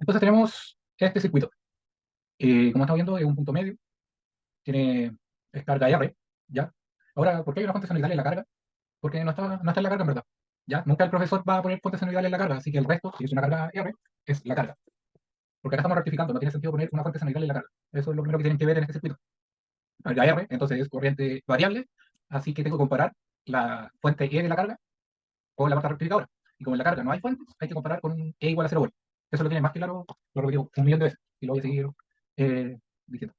Entonces tenemos este circuito. Como estamos viendo, es un punto medio, tiene es carga R, ¿ya? Ahora, ¿por qué hay una fuente senoidal en la carga? Porque no está en la carga, en verdad. ¿Ya? Nunca el profesor va a poner fuente senoidal en la carga, así que el resto, si es una carga R, es la carga. Porque acá estamos rectificando, no tiene sentido poner una fuente senoidal en la carga. Eso es lo primero que tienen que ver en este circuito. Carga R, entonces es corriente variable, así que tengo que comparar la fuente E de la carga con la parte rectificadora. Y como en la carga no hay fuentes, hay que comparar con un E igual a 0 volt. Eso lo tiene más que claro, lo repito un millón de veces, y lo voy a seguir diciendo.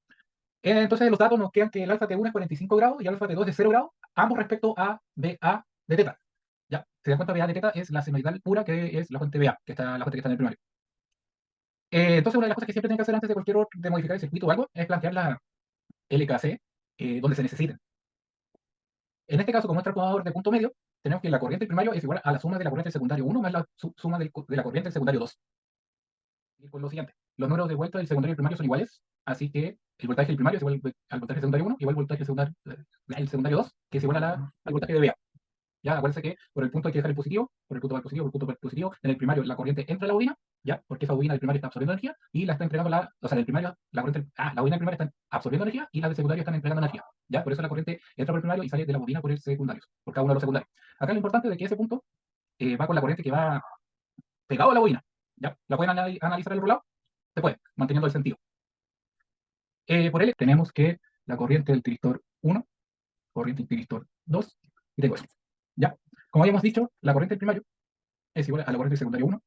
Entonces los datos nos quedan que el alfa T1 es 45 grados y el alfa T2 es 0 grados, ambos respecto a BA de teta. ¿Ya? Se dan cuenta, BA de teta es la senoidal pura, que es la fuente BA, que está, la fuente que está en el primario. Entonces, una de las cosas que siempre tienen que hacer antes de cualquier otro, de modificar el circuito o algo, es plantear la LKC donde se necesiten. En este caso, como es transformador de punto medio, tenemos que la corriente del primario es igual a la suma de la corriente del secundario 1 más la suma de la corriente del secundario 2. Y con lo siguiente, los números de vuelta del secundario y el primario son iguales, así que el voltaje del primario es igual al voltaje del secundario 1, igual al voltaje del secundario 2, que es igual al voltaje de BA. Ya, acuérdense que por el punto hay que dejar el positivo, por el punto va el positivo, por el punto va el positivo. En el primario la corriente entra a la bobina, ya, porque esa bobina del primario está absorbiendo energía y la está entregando o sea, en el primario, la bobina del primario está absorbiendo energía y las del secundario están entregando energía, ya, por eso la corriente entra por el primario y sale de la bobina por el secundario, por cada uno de los secundarios. Acá lo importante es que ese punto va con la corriente que va pegado a la bobina, ya, la pueden analizar al otro lado, se puede, manteniendo el sentido. Por L tenemos que la corriente del tiristor 1, corriente del tiristor 2, y tengo eso, ya. Como habíamos dicho, la corriente del primario es igual a la corriente secundaria 1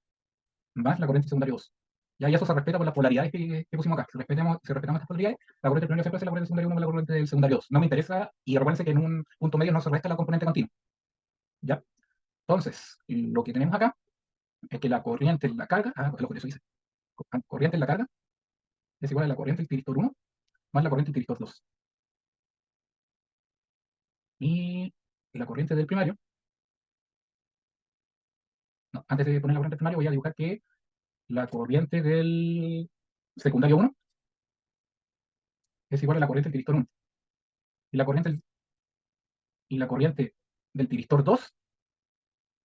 más la corriente secundaria 2. Ya, y eso se respeta por las polaridades que pusimos acá. Si respetamos estas polaridades, la corriente del primario siempre es la corriente secundaria 1 más la corriente del secundario 2. No me interesa, y recuerden que en un punto medio no se resta la componente continua. ¿Ya? Entonces, lo que tenemos acá es que la corriente en la carga, lo que eso dice, corriente en la carga es igual a la corriente del tiristor 1 más la corriente del tiristor 2. Y la corriente del primario, no, antes de poner la corriente del primario voy a dibujar que la corriente del secundario 1 es igual a la corriente del tiristor 1. Y la corriente, y la corriente del tiristor 2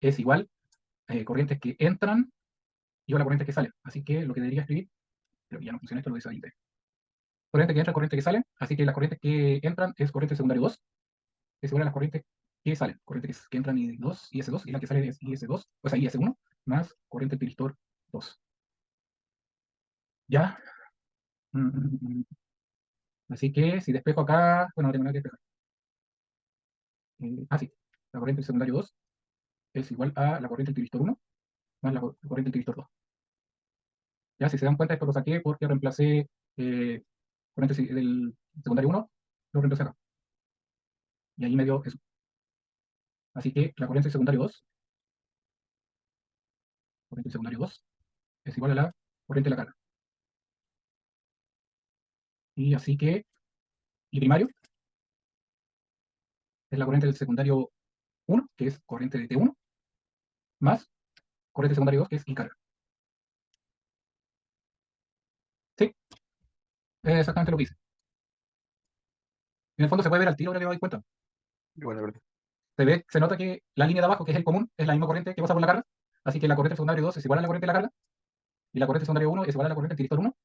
es igual corrientes que entran y a la corriente que salen. Así que lo que debería escribir, pero ya no funciona esto, lo dice ahí. Corriente que entra, corriente que salen. Así que las corrientes que entran es corriente secundario 2, es igual a las corrientes que salen. Corrientes que entran I2 y S2, y la que sale es IS2, o sea, IS1, más corriente tiristor 2. ¿Ya? Mm, mm, mm. Así que si despejo acá, bueno, no tengo nada que despejar. Sí, la corriente secundario 2 es igual a la corriente del tiristor 1 más la corriente del tiristor 2. Ya, si se dan cuenta, esto lo saqué porque reemplacé corriente del secundario 1, lo reemplacé acá. Y ahí me dio eso. Así que la corriente secundario 2, corriente secundario 2, es igual a la corriente de la carga. Y así que y primario es la corriente del secundario 1, que es corriente de T1, más corriente secundario 2, que es I carga. Sí, es exactamente lo que hice. En el fondo se puede ver al tiro, ahora que me doy cuenta. Bueno, verdad. Se nota que la línea de abajo, que es el común, es la misma corriente que pasa por la carga. Así que la corriente secundario 2 es igual a la corriente de la carga. Y la corriente secundario 1 es igual a la corriente del tiristor 1.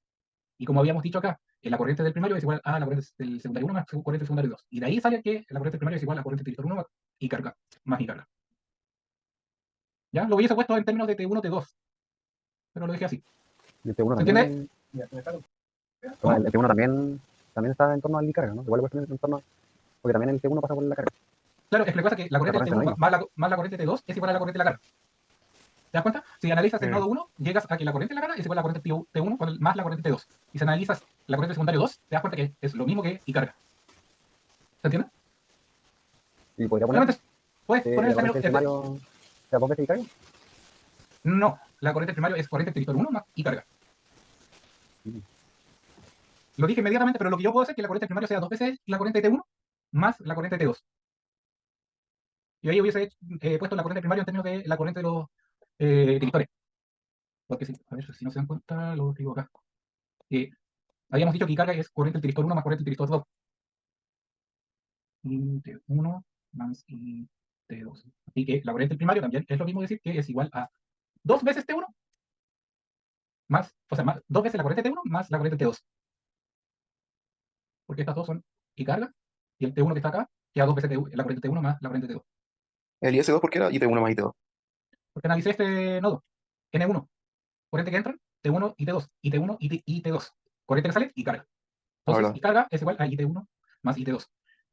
Y como habíamos dicho acá, la corriente del primario es igual a la corriente del secundario 1 más corriente del secundario 2. Y de ahí sale que la corriente del primario es igual a la corriente del tiristor 1 y carga, más y carga. ¿Ya? Lo hubiese puesto en términos de T1, T2, pero lo dejé así. Y el T1 ¿Se entiende? también, bueno, ¿Cómo? el T1 también está en torno al carga, ¿no? Igual le puedes poner en torno, porque también el T1 pasa por la carga. Claro, es que lo que pasa es que la La corriente del corriente es lo T1 mismo. más la corriente de T2 es igual a la corriente de la carga. ¿Te das cuenta? Si analizas el Eh, nodo 1, llegas a que la corriente de la carga es igual a la corriente T1 más la corriente T2. Y si analizas la corriente secundario 2, te das cuenta que es lo mismo que I carga. ¿Se entiende? y podría poner Realmente puedes que poner la el corriente término. del primario sea dos veces y carga. No, la corriente del primario es corriente tiristor 1 más I carga. Mm. Lo dije inmediatamente, pero lo que yo puedo hacer es que la corriente del primario sea dos veces la corriente T1 más la corriente T2. Y ahí hubiese puesto la corriente del primario en términos de la corriente de los tiristores. Porque si, a ver si no se dan cuenta, lo digo acá. Eh, Habíamos dicho que I carga es corriente del tiristor 1 más corriente del tiristor 2. Y T1 más I T2. Así que la corriente del primario también es lo mismo decir que es igual a dos veces T1 más, o sea, más, dos veces la corriente T1 más la corriente T2. Porque estas dos son y carga, y el T1 que está acá queda dos veces la corriente T1 más la corriente T2. El IS2 ¿por qué era? Y T1 más IT2. Porque analicé este nodo, N1, corriente que entra, T1 y T2, y T1 y T2. Corriente que sale y carga. La Entonces, verdad. y carga es igual a IT1 más IT2.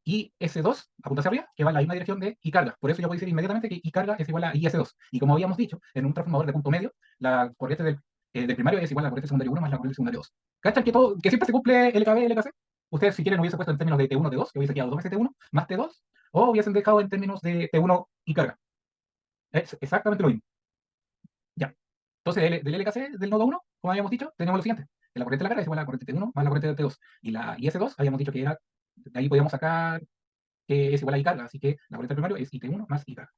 Y S2 apunta hacia arriba, que va en la misma dirección de y carga. Por eso yo puedo decir inmediatamente que y carga es igual a IS2. Y como habíamos dicho, en un transformador de punto medio, la corriente del primario es igual a la corriente secundaria 1 más la corriente secundaria 2. ¿Cachan que, todo, que siempre se cumple LKB, LKC? Ustedes, si quieren, hubiesen puesto en términos de T1, T2, que hubiese quedado 2 veces T1 más T2, o hubiesen dejado en términos de T1 y carga. Es exactamente lo mismo. Ya. Entonces, del LKC del nodo 1, como habíamos dicho, tenemos lo siguiente. Que la corriente de la carga es igual a la corriente T1 más la corriente de T2. Y la IS2, habíamos dicho que era, de ahí podíamos sacar que es igual a I carga, así que la corriente del primario es IT1 más I carga.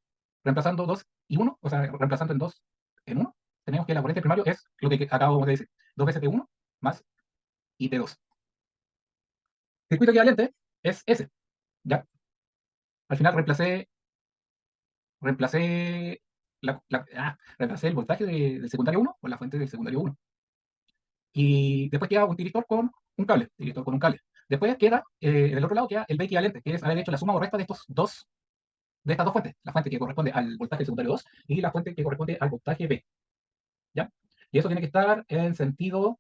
Reemplazando 2 y 1, o sea, reemplazando en 2 en 1, tenemos que la corriente del primario es lo que acabamos de decir, 2 veces T1 más IT2. Circuito equivalente es S, ¿ya? Al final reemplacé, reemplacé el voltaje del secundario 1 por la fuente del secundario 1. Y después queda un tiristor con un cable, tiristor con un cable. Después queda, en el otro lado queda el B equivalente, que es haber hecho la suma o resta de estas dos fuentes, la fuente que corresponde al voltaje secundario 2 y la fuente que corresponde al voltaje B, ¿ya? Y eso tiene que estar en sentido,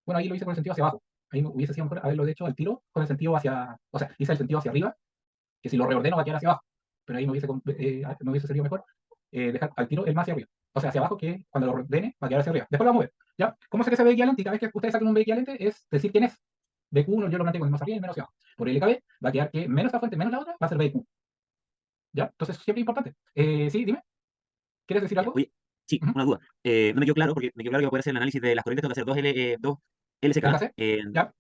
bueno, ahí lo hice con el sentido hacia abajo, ahí hubiese sido mejor haberlo hecho al tiro con el sentido hacia, o sea, hice el sentido hacia arriba, que si lo reordeno va a quedar hacia abajo, pero ahí me hubiese servido mejor dejar al tiro el más hacia arriba, o sea, hacia abajo, que cuando lo ordene va a quedar hacia arriba. Después lo vamos a mover, ¿ya? ¿Cómo sé que ese B equivalente? Y cada vez que ustedes saquen un B equivalente es decir quién es. BQ1 yo lo mantengo el más arriba y el menos hacia abajo. Por LKB va a quedar que menos esta fuente menos la otra va a ser BQ. ¿Ya? Entonces, siempre es importante. Sí, dime, ¿quieres decir algo? Oye, sí, Ujú. una duda. No me quedó claro, porque me quedó claro que para poder hacer el análisis de las corrientes tengo que hacer dos ¿El LCK. KC? ¿Ya?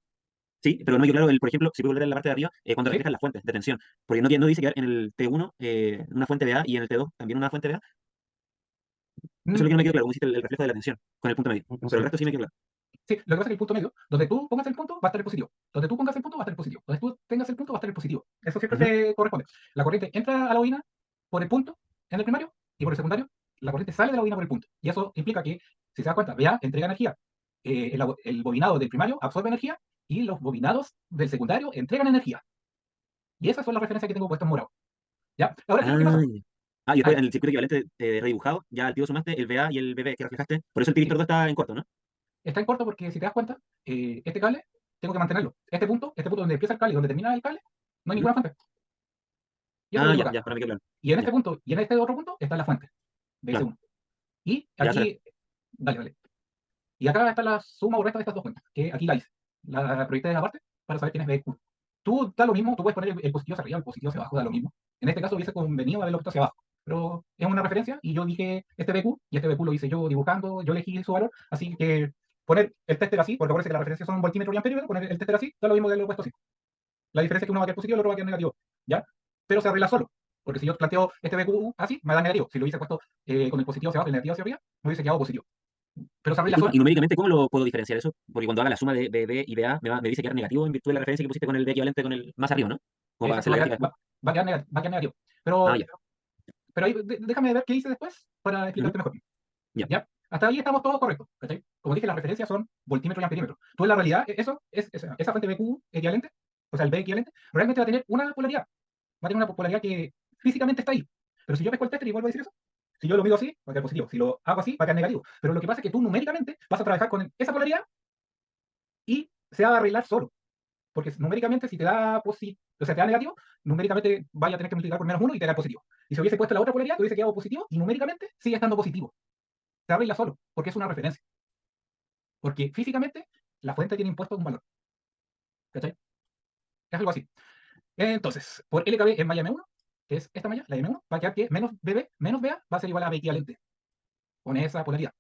Sí, pero no me quedó claro, por ejemplo, si puedo volver a la parte de arriba, cuando ¿Sí? reflejan las fuentes de tensión. Porque no dice que en el T1 una fuente de A y en el T2 también una fuente de A. Eso es lo que no me quedó claro, como hiciste el reflejo de la tensión con el punto medio. No Pero el sé. resto sí me quedó claro. Sí, lo que pasa es que el punto medio, donde tú pongas el punto, va a estar el positivo. Donde tú pongas el punto, va a estar el positivo. Donde tú tengas el punto, va a estar el positivo. Eso siempre Ujú. te corresponde. La corriente entra a la bobina por el punto en el primario y por el secundario, la corriente sale de la bobina por el punto. Y eso implica que, si se das cuenta, VA entrega energía, el bobinado del primario absorbe energía y los bobinados del secundario entregan energía. Y esas son las referencias que tengo puestas en morado. ¿Ya? Ahora, ¿qué es lo que Ah, pasa? ya. Ah, y después Hay- en el circuito equivalente redibujado, ya al tío sumaste el VA y el BB que reflejaste. Por eso el sí, tiristor 2 está en corto, ¿no? está en corto porque si te das cuenta, este cable tengo que mantenerlo. Este punto donde empieza el cable y donde termina el cable, no hay Ujú. ninguna fuente. Y eso lo Ah, digo ya, acá. ya, ahora me quedó claro. Y en este Ya, punto, y en este otro punto, está la fuente de ese claro. uno. Y Ya será. aquí, dale, dale. Y acá está la suma o resta de estas dos fuentes, que aquí la hice. La proyecté de aparte para saber quién es BQ. Tú da lo mismo, tú puedes poner el positivo hacia arriba, el positivo hacia abajo, da lo mismo. En este caso hubiese convenido haberlo puesto hacia abajo. Pero es una referencia y yo dije este BQ, y este BQ lo hice yo dibujando, yo elegí su valor, así que poner el tester así, porque parece que la referencia son voltímetro y amperímetro, poner el tester así, da lo mismo que haberlo puesto así. La diferencia es que uno va a quedar positivo y el otro va a quedar negativo, ¿ya? Pero se arregla solo, porque si yo planteo este BQ así, me da negativo. Si lo hubiese puesto con el positivo hacia abajo y el negativo hacia arriba, me hubiese quedado positivo. Pero se arregla Disculpa, solo. ¿y numéricamente cómo lo puedo diferenciar eso? Porque cuando haga la suma de B y BA me dice que era negativo en virtud de la referencia que pusiste con el B equivalente con el más arriba, ¿no? Como para Exacto, hacer la gráfica después. va a quedar negativo. Ah, Pero, ya. pero ahí, déjame ver qué hice después para Ujú. explicarte mejor. Ya. ¿Ya? Hasta ahí estamos todos correctos. ¿Cachai? Como dije, las referencias son voltímetro y amperímetro. Tú en la realidad, esa fuente BQ equivalente, o sea, el B equivalente, realmente va a tener una polaridad. Va a tener una polaridad que físicamente está ahí. Pero si yo pesco el tester y vuelvo a decir eso, si yo lo mido así, va a quedar positivo. Si lo hago así, va a quedar negativo. Pero lo que pasa es que tú numéricamente vas a trabajar con esa polaridad y se va a arreglar solo. Porque numéricamente, si te da positivo, o sea, te da negativo, numéricamente vaya a tener que multiplicar por menos uno y te da positivo. Y si hubiese puesto la otra polaridad, te hubiese quedado positivo y numéricamente sigue estando positivo. Se arregla solo, porque es una referencia. Porque físicamente la fuente tiene impuesto un valor. ¿Cachai? Es algo así. Entonces, por LKB en malla M1, que es esta malla, la M1, va a quedar que menos BB menos BA va a ser igual a B equivalente. Con esa polaridad.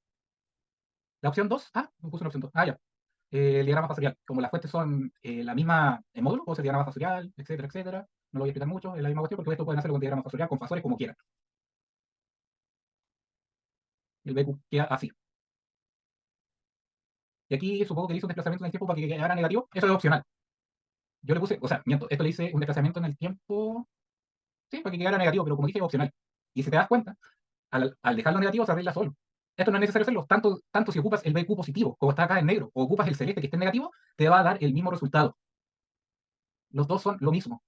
La opción 2, me puse una opción 2. Ya. El diagrama fasorial. Como las fuentes son la misma en módulo, puedo hacer diagrama fasorial, etcétera, etcétera. No lo voy a explicar mucho, es la misma cuestión, porque esto pueden hacerlo con diagrama fasorial, con fasores, como quieran. El BQ queda así. Y aquí supongo que le hice un desplazamiento en el tiempo para que quedara negativo. Eso es opcional. Yo le puse, o sea, miento, esto le hice un desplazamiento en el tiempo, sí, para que quedara negativo, pero como dije, es opcional. Y si te das cuenta, al dejarlo negativo se arregla solo. Esto no es necesario hacerlo, tanto si ocupas el BQ positivo, como está acá en negro, o ocupas el celeste que esté en negativo, te va a dar el mismo resultado. Los dos son lo mismo.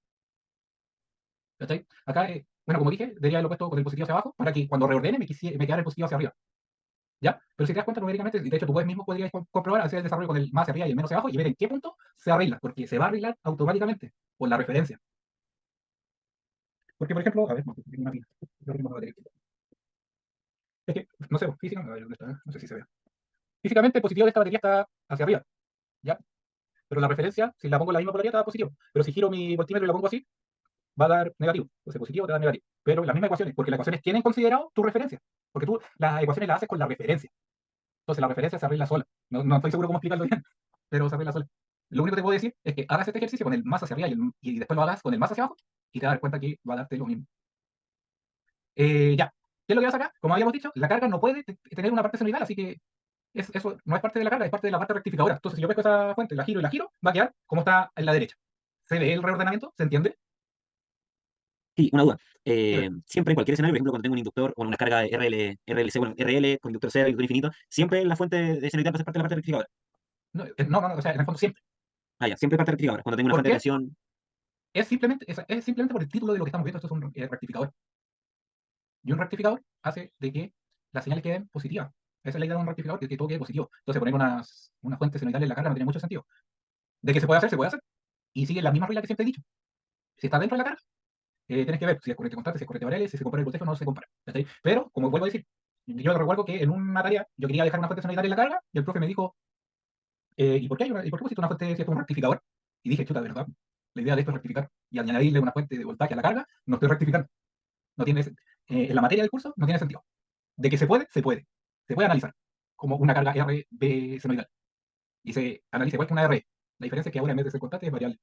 ¿Cachai? Acá, bueno, como dije, debería haberlo puesto con el positivo hacia abajo para que cuando reordene me quedara el positivo hacia arriba. ¿Ya? Pero si te das cuenta numéricamente, de hecho tú mismo podrías comprobar, hacer el desarrollo con el más hacia arriba y el menos hacia abajo y ver en qué punto se arregla, porque se va a arreglar automáticamente por la referencia. Porque, por ejemplo, a ver, no, tengo una pila. Yo tengo una batería. Es que, no sé, física, a ver, ¿dónde está? No sé si se ve. Físicamente el positivo de esta batería está hacia arriba, ¿ya? Pero la referencia, si la pongo en la misma polaridad, está positivo. Pero si giro mi voltímetro y la pongo así, va a dar negativo. Entonces positivo te da negativo. Pero las mismas ecuaciones, porque las ecuaciones tienen considerado tu referencia. Porque tú las ecuaciones las haces con la referencia. Entonces la referencia se arregla sola. No estoy seguro cómo explicarlo bien, pero se arregla sola. Lo único que te puedo decir es que hagas este ejercicio con el más hacia arriba y después lo hagas con el más hacia abajo y te vas a dar cuenta que va a darte lo mismo. Ya. ¿Qué es lo que vas acá? Como habíamos dicho, la carga no puede tener una parte senoidal, así que eso no es parte de la carga, es parte de la parte rectificadora. Entonces, si yo pesco esa fuente, la giro y la giro, va a quedar como está en la derecha. ¿Se ve el reordenamiento? ¿Se entiende? Sí, una duda. Dime. Siempre en cualquier escenario, por ejemplo, cuando tengo un inductor o una carga RLC, bueno, RL con inductor cero, inductor infinito, siempre la fuente de senoidal va a ser parte de la parte rectificadora. No, o sea, en el fondo siempre. Ah, ya, siempre parte rectificadora. Cuando tengo una ¿Por fuente de qué? tensión, Es simplemente por el título de lo que estamos viendo. Esto es un rectificador. Y un rectificador hace de que las señales queden positivas. Esa es la idea de un rectificador, que todo quede positivo. Entonces, poner una fuente senoidal en la carga no tiene mucho sentido. De que se puede hacer, se puede hacer. Y sigue la misma regla que siempre he dicho. Si está dentro de la carga, tienes que ver si es corriente constante, si es corriente variable, si se compara el voltaje o no se compara. ¿Cachai? Pero, como vuelvo a decir, yo recuerdo que en una tarea yo quería dejar una fuente senoidal en la carga y el profe me dijo, ¿y por qué pusiste una fuente si esto es un rectificador? Y dije, chuta, ¿verdad? La idea de esto es rectificar. Y al añadirle una fuente de voltaje a la carga, no estoy rectificando. No tiene, en la materia del curso no tiene sentido. De que se puede, se puede. Se puede analizar como una carga RB senoidal. Y se analiza igual que una RE. La diferencia es que ahora en vez de ser constante es variable.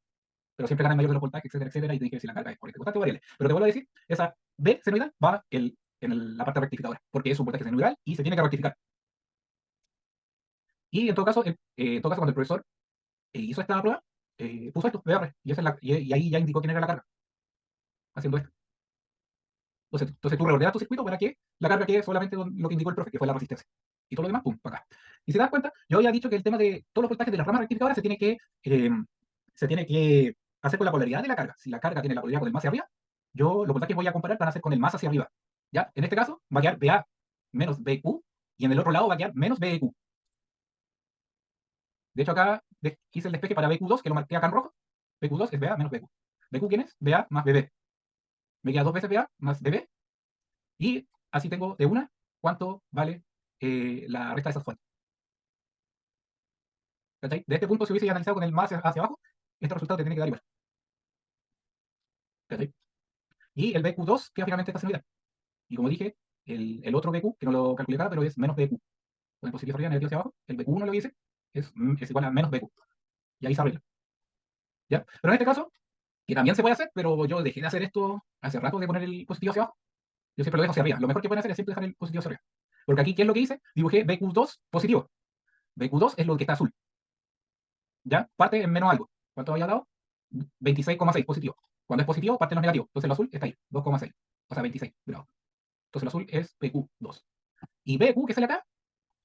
Pero siempre gana el mayor de los voltajes, etcétera, etcétera. Y te dije que si la carga es corriente constante o variable. Pero te vuelvo a decir, esa B senoidal va en la parte rectificadora. Porque es un voltaje senoidal y se tiene que rectificar. Y en todo caso, cuando el profesor hizo esta prueba, puso esto, VR. Y ahí ya indicó quién era la carga. Haciendo esto. Entonces tú reordenas tu circuito para que la carga quede solamente con lo que indicó el profe, que fue la resistencia. Y todo lo demás, pum, para acá. Y si te das cuenta, yo había dicho que el tema de todos los voltajes de la rama rectificadora se tiene que hacer con la polaridad de la carga. Si la carga tiene la polaridad con el más hacia arriba, los voltajes que voy a comparar van a ser con el más hacia arriba. ¿Ya? En este caso, va a quedar BA menos BQ, y en el otro lado va a quedar menos BEQ. De hecho, acá hice el despeje para BQ2, que lo marqué acá en rojo. BQ2 es BA menos BQ. BQ, ¿quién es? BA más BB. Me queda dos veces BA más BB. Y así tengo de una cuánto vale la resta de esas fuentes. ¿Cachai? De este punto, si hubiese analizado con el más hacia abajo, este resultado te tiene que dar igual. ¿Cachai? Y el BQ2 queda finalmente esta senoidal. Y como dije, el otro BQ, que no lo calculé acá, pero es menos BQ. Con el positivo hacia arriba, negativo hacia abajo, el BQ1 lo dice, es igual a menos BQ. Y ahí se arregla. ¿Ya? Pero en este caso, que también se puede hacer, pero yo dejé de hacer esto hace rato de poner el positivo hacia abajo. Yo siempre lo dejo hacia arriba. Lo mejor que pueden hacer es siempre dejar el positivo hacia arriba. Porque aquí, ¿qué es lo que hice? Dibujé BQ2 positivo. BQ2 es lo que está azul. ¿Ya? Parte en menos algo. ¿Cuánto había dado? 26,6 positivo. Cuando es positivo, parte en los negativos. Entonces el azul está ahí, 2,6. O sea, 26 grados. Entonces el azul es BQ2. Y BQ, que sale acá,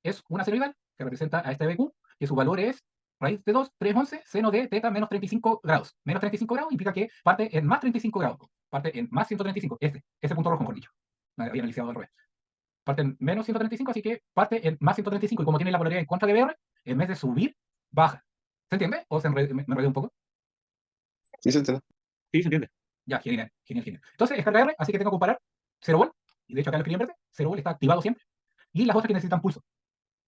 es una senoidal que representa a este BQ, que su valor es raíz de 2, 311, seno de teta menos 35 grados. Menos 35 grados implica que parte en más 35 grados. Parte en más 135. Ese punto rojo, mejor dicho. Me había analizado al revés. Parte en menos 135, así que parte en más 135. Y como tiene la polaridad en contra de BR, en vez de subir, baja. ¿Se entiende? ¿O me enredé un poco? Sí, se entiende. sí, se entiende. Ya, genial, genial, genial. Entonces, es carga R, así que tengo que comparar 0 volt, y de hecho acá lo escribí en verde, 0 volt está activado siempre, y las otras que necesitan pulso.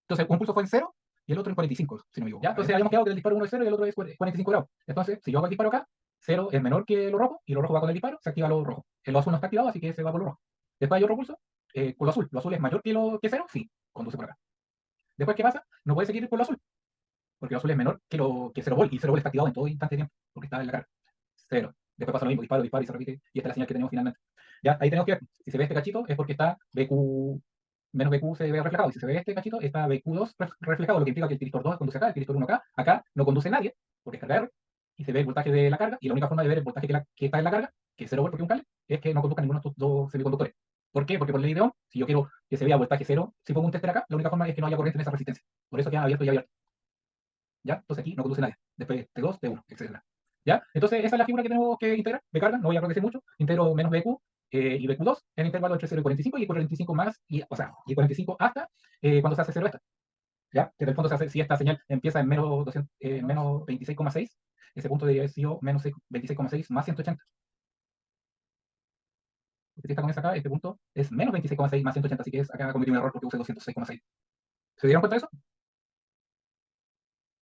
Entonces, un pulso fue en 0 y el otro en 45, si no me equivoco. Ya, entonces habíamos quedado que el disparo uno es 0 y el otro es 45 grados. Entonces, si yo hago el disparo acá, 0 es menor que lo rojo, y lo rojo va con el disparo, se activa lo rojo. El azul no está activado, así que se va por lo rojo. Después hay otro pulso, con lo azul. ¿Lo azul es mayor que 0? Sí, conduce por acá. Después, ¿qué pasa? No puede seguir con lo azul, porque lo azul es menor que 0 volt, y 0 volt está activado en todo instante de tiempo, porque está en la carga. 0. Después pasa lo mismo, disparo, disparo y se repite, y esta es la señal que tenemos finalmente. Ya, ahí tenemos que ver, si se ve este cachito es porque está BQ, menos BQ se ve reflejado, y si se ve este cachito está BQ2 reflejado, lo que implica que el tiristor 2 conduce acá, el tiristor 1 acá, acá no conduce nadie, porque es carga R, y se ve el voltaje de la carga, y la única forma de ver el voltaje que está en la carga, que es 0 volt porque es un cable, es que no conduzca ninguno de estos dos semiconductores. ¿Por qué? Porque por ley de Ohm, si yo quiero que se vea voltaje cero, si pongo un tester acá, la única forma es que no haya corriente en esa resistencia. Por eso queda abierto y abierto. ¿Ya? Entonces aquí no conduce nadie. Después T2, T1, etc. ¿Ya? Entonces esa es la figura que tenemos que integrar de carga. No voy a repetir mucho. Integro menos BQ y BQ2 en el intervalo entre 0 y 45 y 45 más, o sea, y 45 hasta cuando se hace cero esta. ¿Ya? Que en el fondo se hace, si esta señal empieza en menos, 200, menos 26,6, ese punto debería haber sido menos 26,6 más 180. Porque si esta comienza acá, este punto es menos 26,6 más 180, así que es, acá cometí un error porque puse 206,6. ¿Se dieron cuenta de eso?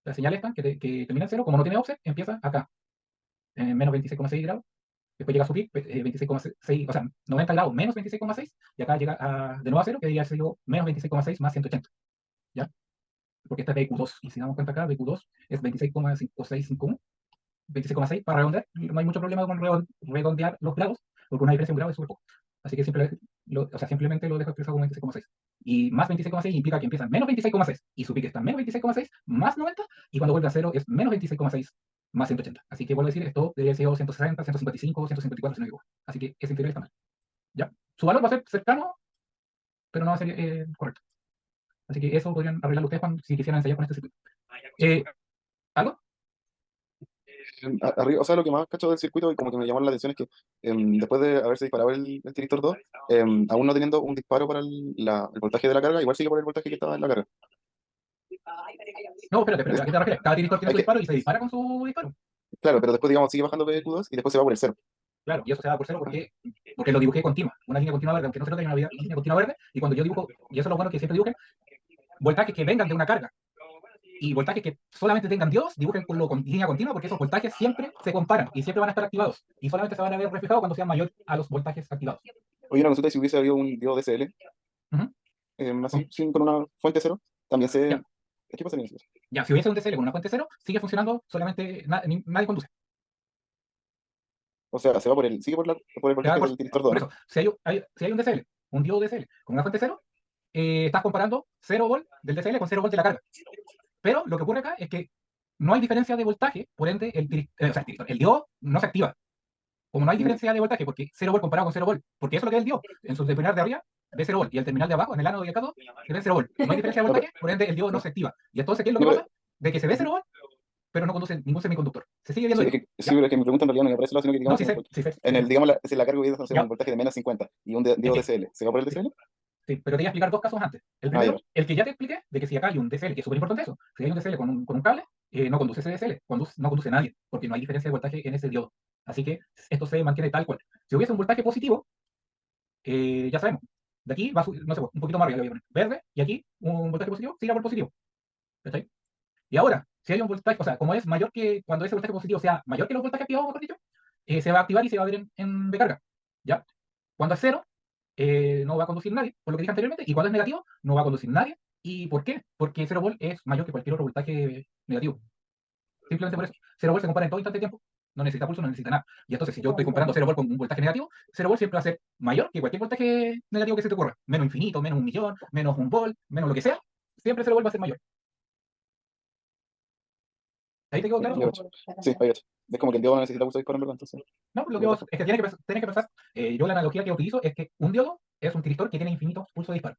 La señal esta, que termina en 0, como no tiene offset, empieza acá, en menos 26,6 grados. Después llega a subir 26,6, o sea, 90 grados menos 26,6, y acá llega de nuevo a 0, que debería ser menos 26,6 más 180. ¿Ya? Porque esta es BQ2, y si damos cuenta acá, BQ2 es 26,5651, 26,6 para redondear. No hay mucho problema con redondear los grados, porque una diferencia de un grado es súper poco. Así que simplemente lo dejo expresado como 26,6. Y más 26,6 implica que empieza en menos 26,6 y su pique está en menos 26,6 más 90, y cuando vuelve a 0 es menos 26,6 más 180. Así que vuelvo a decir, esto debería ser 160, 155, 154, si no me equivoco. Así que ese integral está mal. ¿Ya? Su valor va a ser cercano, pero no va a ser correcto. Así que eso podrían arreglarlo ustedes si quisieran ensayar con este circuito. ¿Algo? Arriba, o sea, lo que más cacho del circuito y como que me llamó la atención es que después de haberse disparado el Tiristor 2, aún no teniendo un disparo para el voltaje de la carga, igual sigue por el voltaje que estaba en la carga. No, espérate, ¿a qué te refieres? Cada tiristor tiene Hay su que, disparo y se dispara con su disparo. claro, pero después, digamos, sigue bajando PQ2 y después se va por el cero. Claro, y eso se da por cero porque lo dibujé continua, una línea continua verde, aunque no se nota, hay una línea continua verde, y cuando yo dibujo, y eso es lo bueno que siempre dibujen, voltajes que vengan de una carga, y voltajes que solamente tengan Dios, dibujen con línea continua, porque esos voltajes siempre se comparan, y siempre van a estar activados, y solamente se van a ver reflejados cuando sean mayor a los voltajes activados. Oye, una consulta, si hubiese habido un diodo DSL, Ujú. así, con una fuente cero, también Ya, ¿qué pasaría en eso? ya, si hubiese un DCL con una fuente cero, sigue funcionando, solamente nadie conduce. O sea, se va sigue por el Se va voltaje del Tiristor 2, por ¿no? eso, si hay un DCL, un diodo DCL con una fuente cero, estás comparando 0 volt del DCL con 0 volt de la carga. Pero lo que ocurre acá es que no hay diferencia de voltaje, por ende el diodo no se activa. Como no hay Mm, diferencia de voltaje, porque 0 volt comparado con 0 volt, porque eso es lo que es el diodo. En su terminal de arriba ve 0 volt y el terminal de abajo, en el ánodo y el cátodo, se ve 0 volt. No hay diferencia de no, voltaje, por ende el diodo no sí, se activa. Y entonces, ¿qué es lo que no, pasa? De que se ve ujú. 0 volt, pero no conduce ningún semiconductor. Se sigue viendo Sí, igual. sí, ¿Ya? pero es que mi pregunta en realidad no iba por ese lado, sino que No, digamos, sí sé, sí sé, sí en sé. el, digamos, si la carga hubiese, no sé, un ¿Ya? voltaje de menos 50 y un Es diodo que DSL, ¿se va por el sí, DSL? sí, pero te voy a explicar dos casos antes. El Ah, ya, primero, el que ya te expliqué, de que si acá hay un DSL, que es súper importante eso, si hay un DSL con un cable, no conduce ese DSL, no conduce nadie, porque no hay diferencia de voltaje en ese diodo. Así que esto se mantiene tal cual. Si hubiese un voltaje positivo, ya sabemos, de aquí va a subir, no sé, un poquito más arriba, le voy a poner verde, y aquí un voltaje positivo sigue por positivo. ¿Cachai? Y ahora, si hay un voltaje, o sea, como es mayor que, cuando ese voltaje positivo sea mayor que los voltajes activados, mejor dicho, se va a activar y se va a ver en de carga. ¿Ya? Cuando es cero, no va a conducir nadie, por lo que dije anteriormente, y cuando es negativo, no va a conducir nadie. ¿Y por qué? Porque 0 volt es mayor que cualquier otro voltaje negativo. Simplemente por eso. 0 volt se compara en todo instante de tiempo. No necesita pulso, no necesita nada. Y entonces, si yo estoy comparando 0 volt con un voltaje negativo, 0 volt siempre va a ser mayor que cualquier voltaje negativo que se te ocurra. Menos infinito, menos un millón, menos un volt, menos lo que sea. Siempre 0 volt va a ser mayor. ¿Ahí te quedó claro? ya, cacho. Sí, ahí cacho. Es como que el diodo no necesita pulso disparo en verdad, entonces. No, lo que Ya, vos, perfecto. es que tienes que pensar, yo la analogía que utilizo es que un diodo es un tiristor que tiene infinitos pulsos de disparo.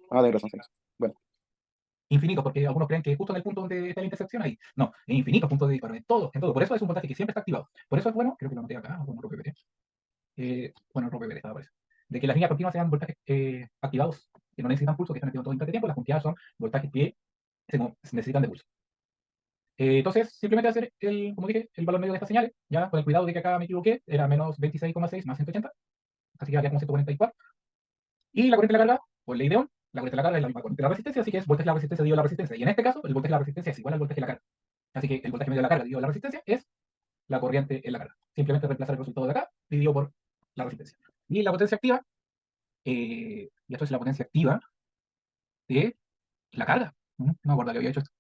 Ah, tenés razón, sí. Bueno, Infinitos, porque algunos creen que justo en el punto donde está la intersección ahí. No, en infinitos puntos de disparo, en todo, en todo. Por eso es un voltaje que siempre está activado. Por eso es bueno, creo que lo anoté acá, bueno, RPPT. Bueno, RPPT estaba por eso. De que las líneas continuas sean voltajes activados, que no necesitan pulso, que están activos todo instante de tiempo. Las continuidades son voltajes que se necesitan de pulso. Entonces, simplemente hacer, como dije, el valor medio de estas señales, ya con el cuidado de que acá me equivoqué, era menos 26,6 más 180, así que había como 144. Y la corriente de la carga, por ley de Ohm, la corriente de la carga es la misma corriente de la resistencia, así que es voltaje de la resistencia dividido la resistencia. Y en este caso, el voltaje de la resistencia es igual al voltaje de la carga. Así que el voltaje medio de la carga dividido la resistencia es la corriente en la carga. Simplemente reemplazar el resultado de acá dividido por la resistencia. Y la potencia activa, y esto es la potencia activa de la carga. No me acuerdo que había hecho esto.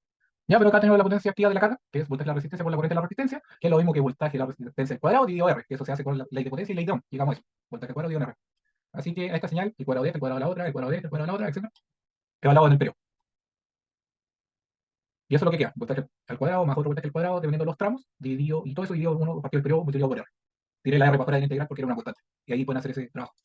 Ya, pero acá tenemos la potencia activa de la carga, que es voltaje de la resistencia por la corriente de la resistencia, que es lo mismo que voltaje de la resistencia al cuadrado dividido R, que eso se hace con la ley de potencia y ley de Ohm. Llegamos a eso. Voltaje al cuadrado dividido R. Así que a esta señal, el cuadrado de este, el cuadrado de la otra, el cuadrado de este, el cuadrado de la otra, etc. Evaluado en el periodo. Y eso es lo que queda. Voltaje al cuadrado más otro voltaje al cuadrado, dependiendo de los tramos, dividido, y todo eso dividido uno partido del periodo multiplicado por R. Tiré la R para fuera de la integral porque era una constante. Y ahí pueden hacer ese trabajo.